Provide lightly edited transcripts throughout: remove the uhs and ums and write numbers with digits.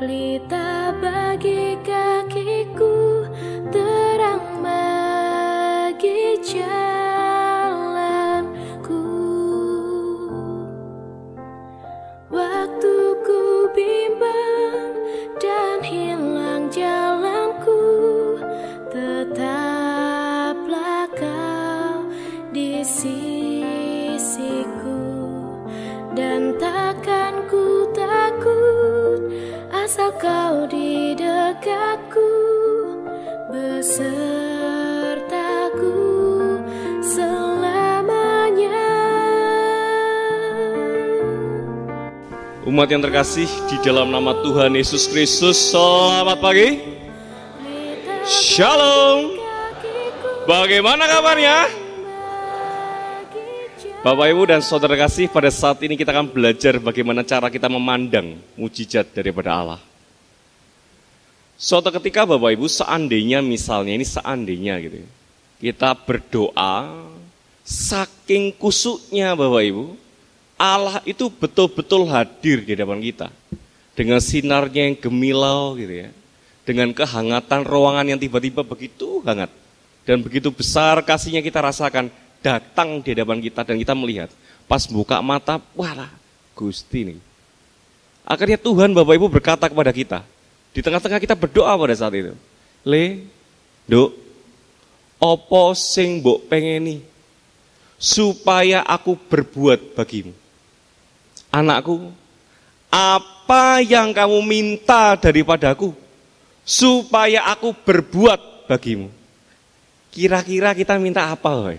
pelita bagi kakiku, terang bagi jalanku. Waktu ku bimbang dan hilang jalanku, tetaplah kau di sisiku. Dan takkan ku takut asal kau di dekatku, besertaku selamanya. Umat yang terkasih di dalam nama Tuhan Yesus Kristus, selamat pagi. Shalom. Bagaimana kabarnya? Bapak Ibu dan saudara kasih, pada saat ini kita akan belajar bagaimana cara kita memandang mujizat daripada Allah. Suatu ketika Bapak Ibu, seandainya misalnya, ini seandainya gitu, kita berdoa, saking kusuknya Bapak Ibu, Allah itu betul-betul hadir di depan kita. Dengan sinarnya yang gemilau gitu ya, dengan kehangatan ruangan yang tiba-tiba begitu hangat. Dan begitu besar kasihnya kita rasakan, datang di hadapan kita dan kita melihat. Pas buka mata, wah Gusti nih. Akhirnya Tuhan Bapak Ibu berkata kepada kita, di tengah-tengah kita berdoa pada saat itu, Duk, opo sing mbok pengeni supaya aku berbuat bagimu. Anakku, apa yang kamu minta daripadaku supaya aku berbuat bagimu? Kira-kira kita minta apa, woy?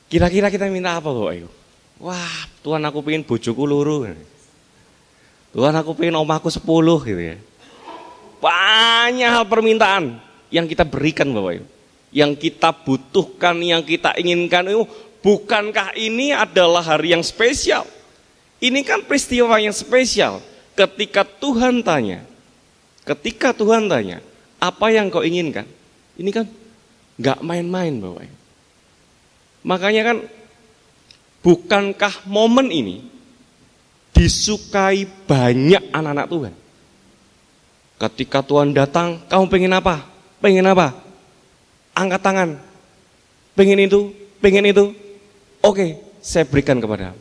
Kira-kira kita minta apa, Bapak Ibu? Wah, Tuhan aku pengen bojoku loro. Tuhan aku pengen omahku 10 gitu ya. Banyak hal permintaan yang kita berikan, Bapak Ibu. Yang kita butuhkan, yang kita inginkan. Bukankah ini adalah hari yang spesial? Ini kan peristiwa yang spesial. Ketika Tuhan tanya, apa yang kau inginkan? Ini kan gak main-main, Bapak Ibu. Makanya kan, bukankah momen ini disukai banyak anak-anak Tuhan? Ketika Tuhan datang, kamu pengen apa? Pengen apa? Angkat tangan. Pengen itu, pengen itu. Oke, saya berikan kepada.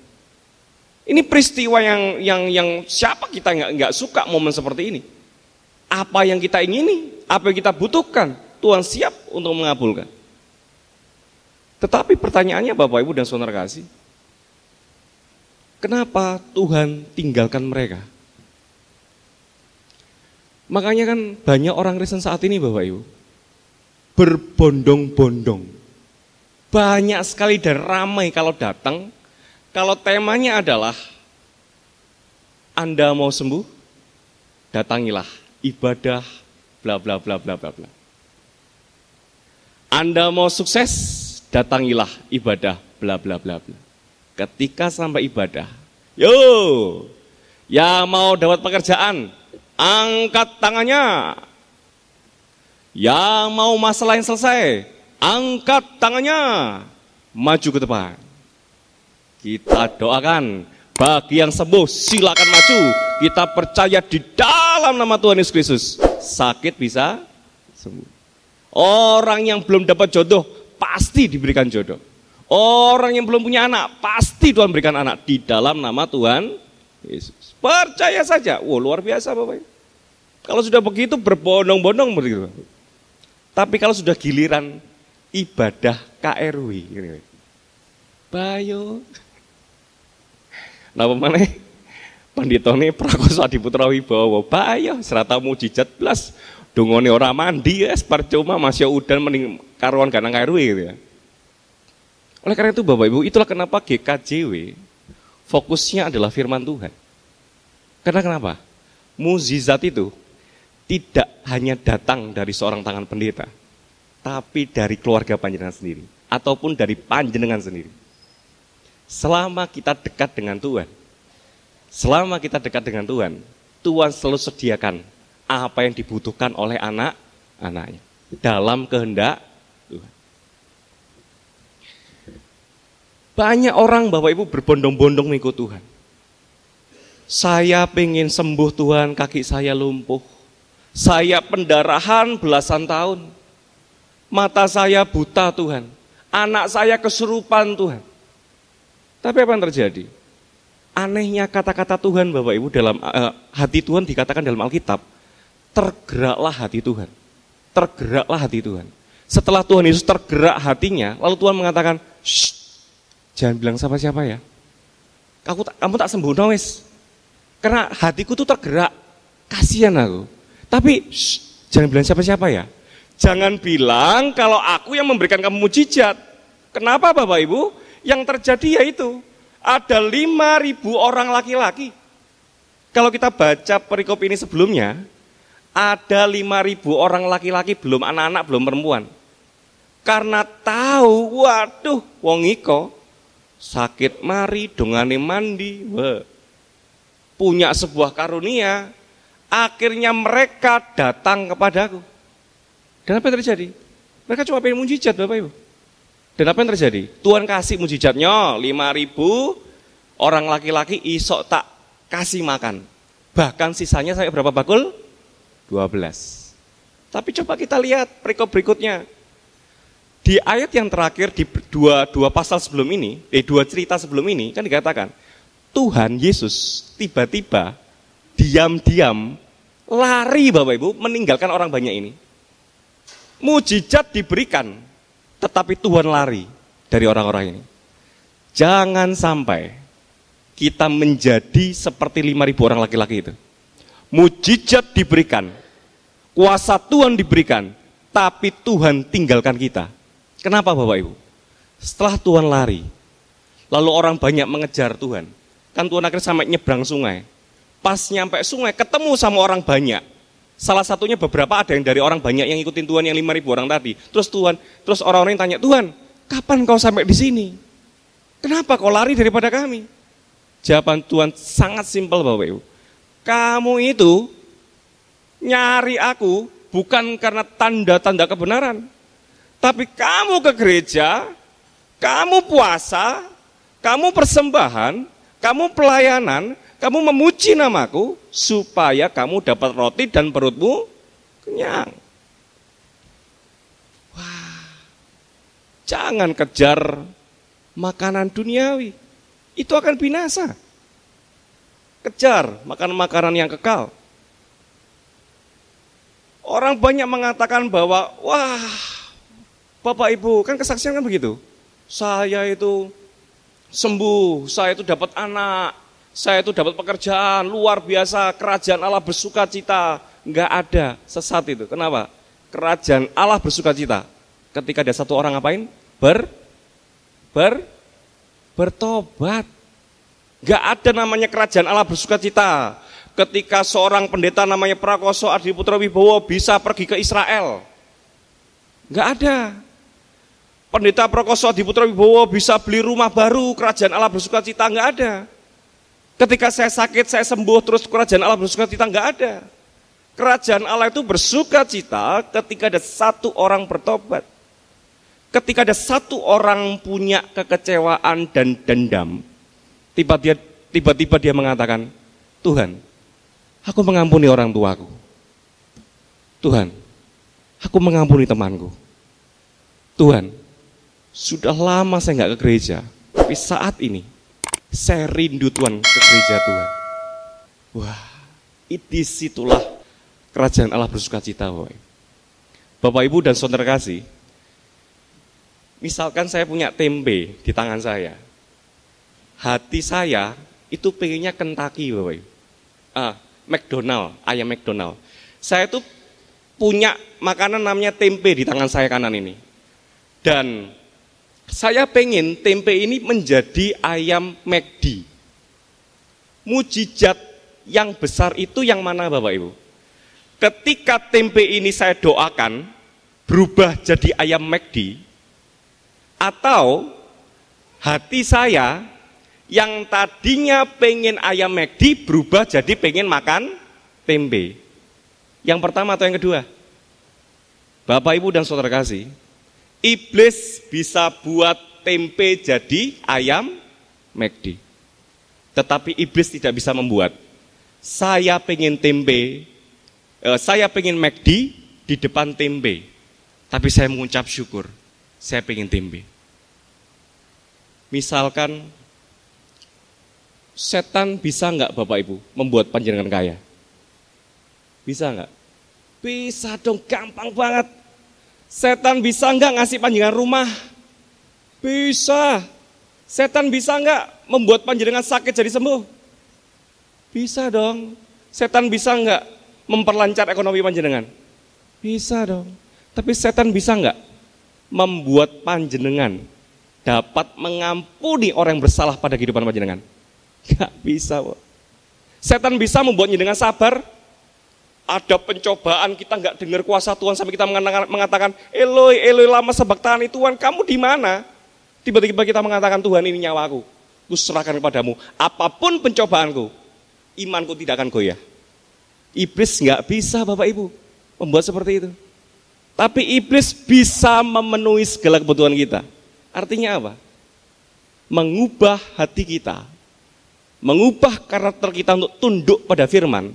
Ini peristiwa yang siapa kita nggak suka momen seperti ini? Apa yang kita ingini, apa yang kita butuhkan, Tuhan siap untuk mengabulkan. Tetapi pertanyaannya Bapak Ibu dan saudara kasih, kenapa Tuhan tinggalkan mereka? Makanya kan banyak orang Kristen saat ini Bapak Ibu, berbondong-bondong. Banyak sekali dan ramai kalau datang, kalau temanya adalah Anda mau sembuh, datangilah ibadah, bla bla bla bla bla bla. Anda mau sukses, datangilah ibadah, bla bla bla bla. Ketika sampai ibadah, yang mau dapat pekerjaan, angkat tangannya. Yang mau masalah yang selesai, angkat tangannya. Maju ke depan. Kita doakan, bagi yang sembuh silakan maju. Kita percaya di dalam nama Tuhan Yesus Kristus, sakit bisa sembuh. Orang yang belum dapat jodoh, pasti diberikan jodoh. Orang yang belum punya anak, pasti Tuhan berikan anak di dalam nama Tuhan Yesus. Percaya saja. Wah, luar biasa Bapak. Kalau sudah begitu berbondong-bondong begitu. Tapi kalau sudah giliran ibadah KRW, Bayo. Napa maneh? Panditane Prakoso Adiputra Wibowo, Bayo serata mujizat blas. Dungone ora mandi ya, percuma masih udan mending karuan ganang KRW gitu ya. Oleh karena itu Bapak Ibu, itulah kenapa GKJW fokusnya adalah firman Tuhan. Karena kenapa? Mukjizat itu tidak hanya datang dari seorang tangan pendeta, tapi dari keluarga panjenengan sendiri, ataupun dari panjenengan sendiri. Selama kita dekat dengan Tuhan, Tuhan selalu sediakan apa yang dibutuhkan oleh anak-anaknya dalam kehendak Tuhan. Banyak orang Bapak Ibu berbondong-bondong mengikut Tuhan. Saya pengen sembuh Tuhan, kaki saya lumpuh. Saya pendarahan belasan tahun. Mata saya buta Tuhan. Anak saya kesurupan Tuhan. Tapi apa yang terjadi? Anehnya kata-kata Tuhan Bapak Ibu dalam hati Tuhan dikatakan dalam Alkitab, tergeraklah hati Tuhan. Tergeraklah hati Tuhan. Setelah Tuhan Yesus tergerak hatinya, lalu Tuhan mengatakan, shh, jangan bilang siapa-siapa ya. Kamu tak sembuh, wis. Karena hatiku tuh tergerak, kasihan aku. Tapi shh, jangan bilang siapa-siapa ya. Jangan bilang kalau aku yang memberikan kamu mujizat. Kenapa Bapak Ibu? Yang terjadi yaitu ada 5.000 orang laki-laki. Kalau kita baca perikop ini sebelumnya, ada 5.000 orang laki-laki, belum anak-anak, belum perempuan. Karena tahu, waduh, wong iko sakit mari, dongane mandi, punya sebuah karunia, akhirnya mereka datang kepadaku. Dan apa yang terjadi? Mereka cuma pengen mujizat Bapak Ibu. Dan apa yang terjadi? Tuhan kasih mujizatnya, 5.000 orang laki-laki isok tak kasih makan. Bahkan sisanya sampai berapa bakul? 12. Tapi coba kita lihat perikop berikutnya. Di ayat yang terakhir di dua pasal sebelum ini, dua cerita sebelum ini kan dikatakan Tuhan Yesus tiba-tiba diam-diam lari Bapak Ibu meninggalkan orang banyak ini. Mujizat diberikan, tetapi Tuhan lari dari orang-orang ini. Jangan sampai kita menjadi seperti 5.000 orang laki-laki itu. Mujizat diberikan, kuasa Tuhan diberikan, tapi Tuhan tinggalkan kita. Kenapa Bapak Ibu? Setelah Tuhan lari, lalu orang banyak mengejar Tuhan. Kan Tuhan akhirnya sampai nyebrang sungai. Pas nyampe sungai, ketemu sama orang banyak. Salah satunya beberapa ada yang dari orang banyak yang ikutin Tuhan yang 5.000 orang tadi. Terus orang-orang yang tanya, Tuhan, kapan kau sampai di sini? Kenapa kau lari daripada kami? Jawaban Tuhan sangat simpel Bapak Ibu. Kamu itu nyari aku bukan karena tanda-tanda kebenaran. Tapi kamu ke gereja, kamu puasa, kamu persembahan, kamu pelayanan, kamu memuji namaku, supaya kamu dapat roti dan perutmu kenyang. Wah, jangan kejar makanan duniawi, itu akan binasa. Kejar makanan-makanan yang kekal. Orang banyak mengatakan bahwa, wah, Bapak Ibu, kan kesaksian kan begitu. Saya itu sembuh, saya itu dapat anak, saya itu dapat pekerjaan, luar biasa, kerajaan Allah bersuka cita. Enggak ada sesat itu. Kenapa? Kerajaan Allah bersuka cita. Ketika ada satu orang ngapain? Bertobat. Enggak ada namanya kerajaan Allah bersuka cita. Ketika seorang pendeta namanya Prakoso Adiputra Wibowo bisa pergi ke Israel. Enggak ada. Pendeta Prakoso Adiputra Wibowo bisa beli rumah baru, kerajaan Allah bersuka cita, enggak ada. Ketika saya sakit, saya sembuh, terus kerajaan Allah bersuka cita, enggak ada. Kerajaan Allah itu bersuka cita ketika ada satu orang bertobat. Ketika ada satu orang punya kekecewaan dan dendam, tiba-tiba dia mengatakan, Tuhan, aku mengampuni orang tuaku. Tuhan, aku mengampuni temanku. Tuhan, sudah lama saya nggak ke gereja, tapi saat ini saya rindu Tuhan ke gereja Tuhan. Wah, disitulah kerajaan Allah bersuka cita. Bapak Ibu dan saudara kasih, misalkan saya punya tempe di tangan saya, hati saya itu pengennya Kentucky Bapak Ibu. McDonald, ayam McDonald. Saya itu punya makanan namanya tempe di tangan saya kanan ini. Dan saya pengen tempe ini menjadi ayam McD. Mujizat yang besar itu yang mana Bapak Ibu? Ketika tempe ini saya doakan berubah jadi ayam McD, atau hati saya yang tadinya pengen ayam McD berubah jadi pengen makan tempe. Yang pertama atau yang kedua? Bapak Ibu dan saudara kasih, iblis bisa buat tempe jadi ayam McD. tetapi iblis tidak bisa membuat. Saya pengen tempe, saya pengen McD di depan tempe, tapi saya mengucap syukur, saya pengen tempe. Misalkan, setan bisa nggak Bapak Ibu membuat panjenengan kaya? Bisa nggak? Bisa dong, gampang banget. Setan bisa nggak ngasih panjenengan rumah? Bisa. Setan bisa nggak membuat panjenengan sakit jadi sembuh? Bisa dong. Setan bisa nggak memperlancar ekonomi panjenengan? Bisa dong. Tapi setan bisa nggak membuat panjenengan dapat mengampuni orang yang bersalah pada kehidupan panjenengan? Nggak bisa. Setan bisa membuat panjenengan sabar. Ada pencobaan, kita nggak dengar kuasa Tuhan sampai kita mengatakan, Eloi, Eloi lama sabachthani, Tuhan kamu di mana? Tiba-tiba kita mengatakan, Tuhan ini nyawaku, ku serahkan kepadamu. Apapun pencobaanku, imanku tidak akan goyah. Iblis nggak bisa Bapak Ibu membuat seperti itu. Tapi iblis bisa memenuhi segala kebutuhan kita. Artinya apa? Mengubah hati kita, mengubah karakter kita untuk tunduk pada firman.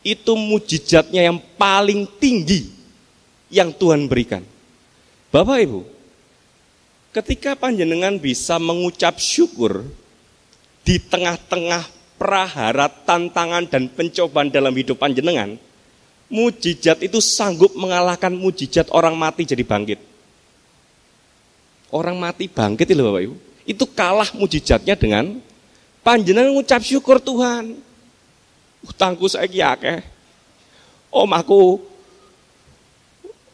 Itu mujizatnya yang paling tinggi yang Tuhan berikan. Bapak Ibu, ketika panjenengan bisa mengucap syukur di tengah-tengah prahara, tantangan dan pencobaan dalam hidup panjenengan, mujizat itu sanggup mengalahkan mujizat orang mati jadi bangkit. Orang mati bangkit itu Bapak Ibu, itu kalah mujizatnya dengan panjenengan mengucap syukur, Tuhan, utangku saiki akeh, omahku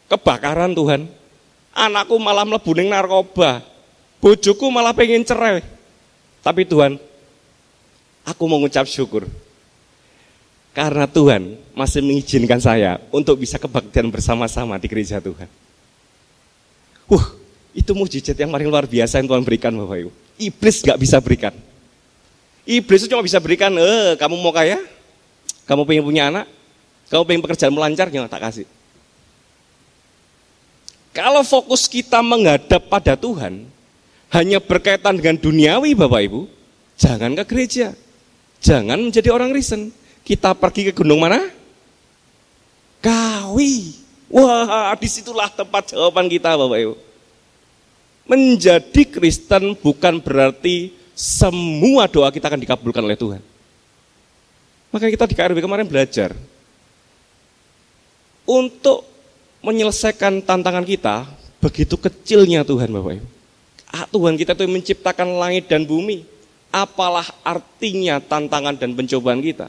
kebakaran Tuhan, anakku malah mlebu ning narkoba, bojoku malah pengen cerai. Tapi Tuhan, aku mengucap syukur karena Tuhan masih mengizinkan saya untuk bisa kebaktian bersama-sama di gereja Tuhan. Itu mujizat yang paling luar biasa yang Tuhan berikan Bapak Ibu. Iblis gak bisa berikan. Iblis itu cuma bisa berikan, kamu mau kaya? Kamu pengen punya anak? Kamu pengen pekerjaan melancar? Ya, tak kasih. Kalau fokus kita menghadap pada Tuhan hanya berkaitan dengan duniawi Bapak Ibu, jangan ke gereja. Jangan menjadi orang Kristen. Kita pergi ke gunung mana? Kawi. Wah, disitulah tempat jawaban kita Bapak Ibu. Menjadi Kristen bukan berarti semua doa kita akan dikabulkan oleh Tuhan. Maka kita di KRB kemarin belajar untuk menyelesaikan tantangan kita, begitu kecilnya Tuhan Bapak Ibu. Tuhan kita itu menciptakan langit dan bumi. Apalah artinya tantangan dan pencobaan kita?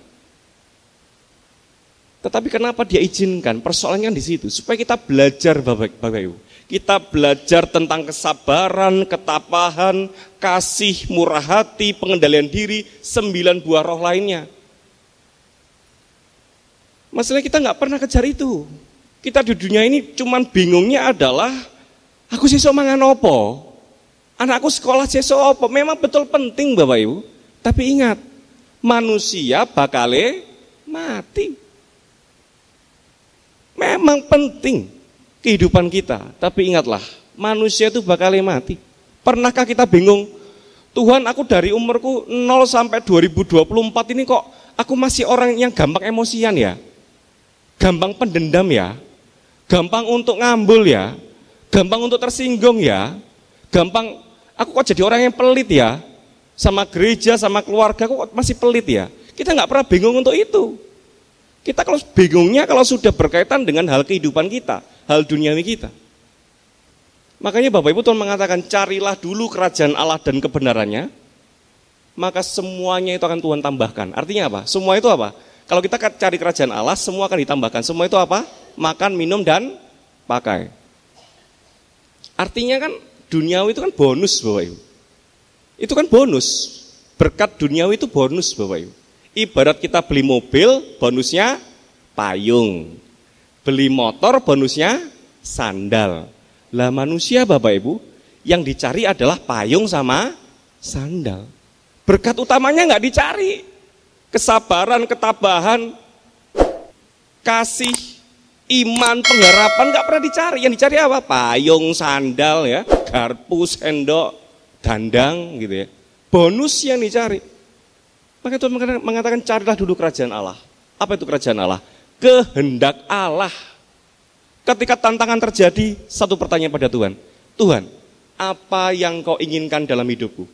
Tetapi kenapa dia izinkan? Persoalannya di situ, supaya kita belajar Bapak Ibu. Kita belajar tentang kesabaran, ketabahan, kasih, murah hati, pengendalian diri, 9 buah roh lainnya. Masalahnya kita nggak pernah kejar itu. Kita di dunia ini cuman bingungnya adalah, aku sesuk mangan opo? Anakku sekolah sesuk opo? Memang betul penting Bapak Ibu. Tapi ingat, manusia bakale mati. Memang penting kehidupan kita. Tapi ingatlah, manusia itu bakale mati. Pernahkah kita bingung, Tuhan aku dari umurku 0 sampai 2024 ini kok aku masih orang yang gampang emosian ya? Gampang pendendam ya, gampang untuk ngambul ya, gampang untuk tersinggung ya, gampang, aku kok jadi orang yang pelit ya, sama gereja, sama keluarga, kok masih pelit ya. Kita nggak pernah bingung untuk itu. Kita kalau bingungnya kalau sudah berkaitan dengan hal kehidupan kita, hal duniawi kita. Makanya Bapak Ibu Tuhan mengatakan, carilah dulu kerajaan Allah dan kebenarannya, maka semuanya itu akan Tuhan tambahkan. Artinya apa? Semua itu apa? Kalau kita cari kerajaan Allah, semua akan ditambahkan. Semua itu apa? Makan, minum, dan pakai. Artinya kan duniawi itu kan bonus Bapak Ibu. Itu kan bonus. Berkat duniawi itu bonus Bapak Ibu. Ibarat kita beli mobil, bonusnya payung. Beli motor, bonusnya sandal. Lah manusia Bapak Ibu, yang dicari adalah payung sama sandal. Berkat utamanya nggak dicari. Kesabaran, ketabahan, kasih, iman, pengharapan nggak pernah dicari. Yang dicari apa? Payung, sandal, ya, garpu, sendok, dandang, gitu ya. Bonus yang dicari. Maka Tuhan mengatakan carilah dulu kerajaan Allah. Apa itu kerajaan Allah? Kehendak Allah. Ketika tantangan terjadi, satu pertanyaan pada Tuhan. Tuhan, apa yang kau inginkan dalam hidupku?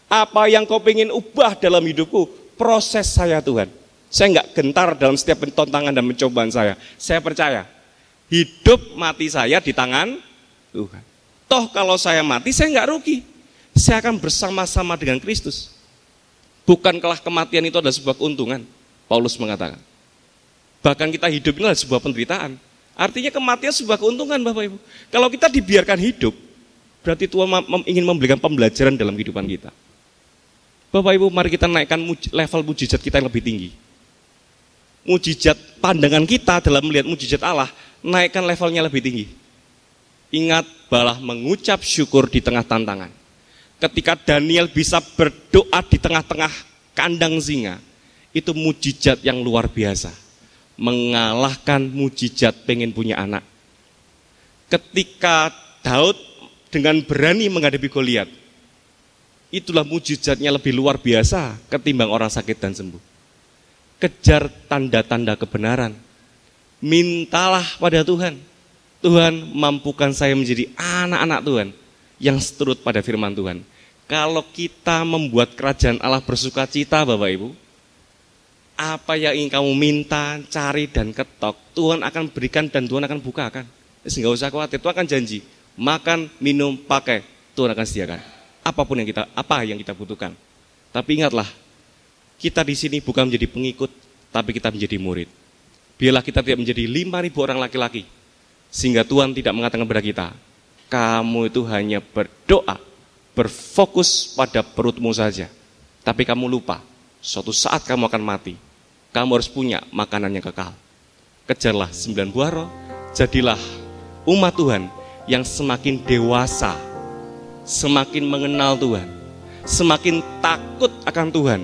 Apa yang kau ingin ubah dalam hidupku? Proses saya Tuhan. Saya enggak gentar dalam setiap tantangan dan pencobaan saya. Saya percaya, hidup mati saya di tangan Tuhan. Toh kalau saya mati, saya enggak rugi. Saya akan bersama-sama dengan Kristus. Bukankah kematian itu adalah sebuah keuntungan? Paulus mengatakan. Bahkan kita hidup ini adalah sebuah penderitaan. Artinya kematian sebuah keuntungan Bapak Ibu. Kalau kita dibiarkan hidup, berarti Tuhan ingin memberikan pembelajaran dalam kehidupan kita. Bapak Ibu, mari kita naikkan level mujizat kita yang lebih tinggi. Mujizat pandangan kita dalam melihat mujizat Allah, naikkan levelnya lebih tinggi. Ingat balah mengucap syukur di tengah tantangan. Ketika Daniel bisa berdoa di tengah-tengah kandang singa, itu mujizat yang luar biasa. Mengalahkan mujizat pengen punya anak. Ketika Daud dengan berani menghadapi Goliat, itulah mujizatnya lebih luar biasa ketimbang orang sakit dan sembuh. Kejar tanda-tanda kebenaran. Mintalah pada Tuhan. Tuhan, mampukan saya menjadi anak-anak Tuhan yang seturut pada firman Tuhan. Kalau kita membuat kerajaan Allah bersuka cita Bapak Ibu, apa yang ingin kamu minta, cari dan ketok, Tuhan akan berikan dan Tuhan akan bukakan. Enggak usah khawatir, Tuhan akan janji. Makan, minum, pakai, Tuhan akan sediakan. Apapun apa yang kita butuhkan. Tapi ingatlah, kita di sini bukan menjadi pengikut, tapi kita menjadi murid. Biarlah kita tidak menjadi 5.000 orang laki-laki, sehingga Tuhan tidak mengatakan kepada kita, kamu itu hanya berdoa, berfokus pada perutmu saja. Tapi kamu lupa, suatu saat kamu akan mati. Kamu harus punya makanan yang kekal. Kejarlah 9 buah roh, jadilah umat Tuhan yang semakin dewasa, semakin mengenal Tuhan, semakin takut akan Tuhan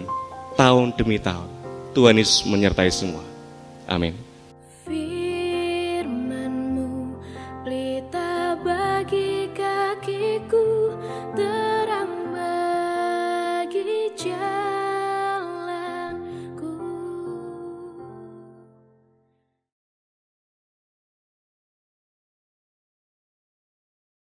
tahun demi tahun. Tuhan Yesus menyertai semua. Amin.